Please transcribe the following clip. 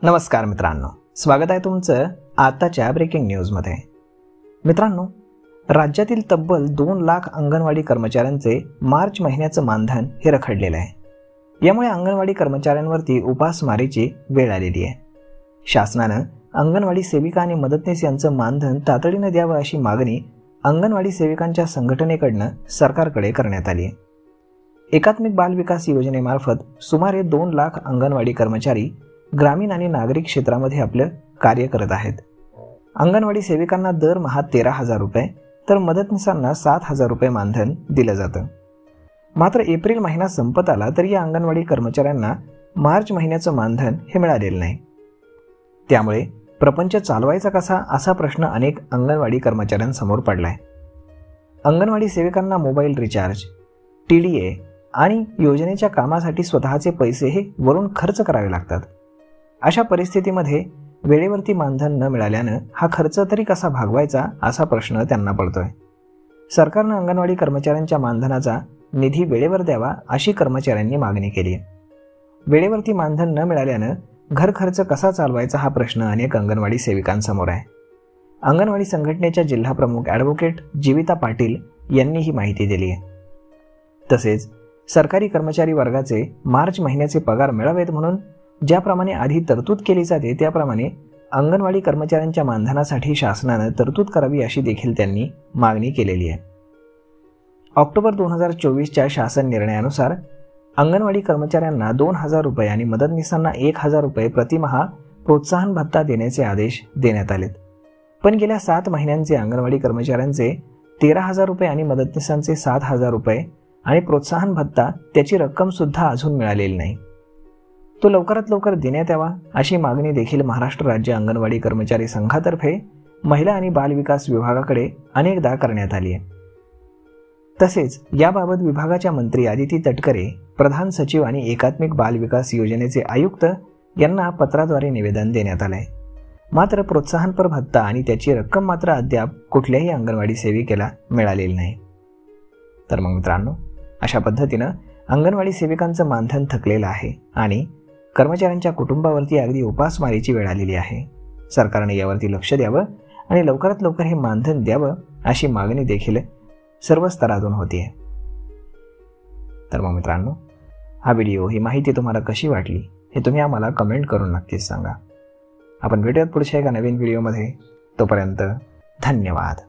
नमस्कार मित्रांनो, स्वागत आहे तुमचं आताच्या ब्रेकिंग न्यूजमध्ये। मित्रांनो, राज्यातील तब्बल 2 लाख अंगणवाडी कर्मचाऱ्यांचे मार्च महिन्याचं मानधन हे रखडलेलं आहे। यामुळे अंगणवाडी कर्मचाऱ्यांवरती उपासमारीची वेळ आलेली आहे। शासनानं अंगणवाडी सेविका आणि मदतनीस यांचं मानधन तातडीने द्यावं अशी मागणी अंगणवाडी सेविकांच्या संघटनेकडनं सरकारकडे करण्यात आली आहे। एकात्मिक बाल विकास योजनेमार्फत सुमारे 2 लाख अंगणवाडी कर्मचारी ग्रामीण आणि नागरिक क्षेत्रामध्ये आपलं कार्य करत आहेत। अंगणवाडी सेविकांना दरमहा 13,000 रुपये तर मदतनीसांना 7,000 रुपये मानधन दिलं जातं। मात्र एप्रिल महिना संपत आला तरी या अंगणवाडी कर्मचाऱ्यांना मार्च महिन्याचं मानधन हे मिळालेलं नाही। त्यामुळे प्रपंच चालवायचा कसा असा प्रश्न अनेक अंगणवाडी कर्मचाऱ्यांसमोर पडलाय। अंगणवाडी सेविकांना मोबाईल रिचार्ज, TDA आणि योजनेच्या कामासाठी स्वतःचे पैसे हे वरून खर्च करावे लागतात। अशा परिस्थितीमध्ये वेळेवरती मानधन न मिळाल्यानं हा खर्च तरी कसा भागवायचा असा प्रश्न त्यांना पडतोय। सरकारनं अंगणवाडी कर्मचाऱ्यांच्या मानधनाचा निधी वेळेवर द्यावा अशी कर्मचाऱ्यांनी मागणी केली आहे। वेळेवरती मानधन न मिळाल्यानं घर खर्च कसा चालवायचा हा प्रश्न अनेक अंगणवाडी सेविकांसमोर आहे। अंगणवाडी संघटनेच्या जिल्हा प्रमुख ॲडव्होकेट जीविता पाटील यांनी ही माहिती दिली आहे। तसेच सरकारी कर्मचारी वर्गाचे मार्च महिन्याचे पगार मिळावेत म्हणून ज्याप्रमाणे आधी तरतूद केली जाते त्याप्रमाणे अंगणवाडी कर्मचाऱ्यांच्या मानधनासाठी शासनानं तरतूद करावी अशी देखील त्यांनी मागणी केलेली आहे। ऑक्टोबर 2024च्या शासन निर्णयानुसार अंगणवाडी कर्मचाऱ्यांना 2,000 रुपये आणि मदतनीसांना 1,000 रुपये प्रतिमाह प्रोत्साहन भत्ता देण्याचे आदेश देण्यात आलेत। पण गेल्या 7 महिन्यांचे अंगणवाडी कर्मचाऱ्यांचे 13,000 रुपये आणि मदतनीसांचे 7,000 रुपये आणि प्रोत्साहन भत्ता त्याची रक्कम सुद्धा अजून मिळालेली नाही। तो लवकरात लवकर देण्यात यावा अशी मागणी देखील महाराष्ट्र राज्य अंगणवाडी कर्मचारी संघातर्फे महिला आणि बाल विकास विभागाकडे अनेकदा करण्यात आली आहे। तसेच याबाबत विभागाच्या मंत्री आदिती तटकरे, प्रधान सचिव आणि एकात्मिक बाल विकास योजनेचे आयुक्त यांना पत्राद्वारे निवेदन देण्यात आले। मात्र प्रोत्साहनपर भत्ता आणि त्याची रक्कम मात्र अद्याप कुठल्याही अंगणवाडी सेविकेला मिळालेली नाही। तर मग मित्रांनो, अशा पद्धतीनं अंगणवाडी सेविकांचं मानधन थकलेलं आहे आणि कर्मचाऱ्यांच्या कुटुंबावरती अगदी उपासमारीची वेळ आलेली आहे। सरकारने यावरती लक्ष द्यावं आणि लवकरात लवकर हे मानधन द्यावं अशी मागणी देखील सर्व स्तरातून होती आहे। तर मग मित्रांनो, हा व्हिडिओ, ही माहिती तुम्हाला कशी वाटली हे तुम्ही आम्हाला कमेंट करून नक्कीच सांगा। आपण भेटूयात पुढच्या एका नवीन व्हिडिओमध्ये। तोपर्यंत धन्यवाद।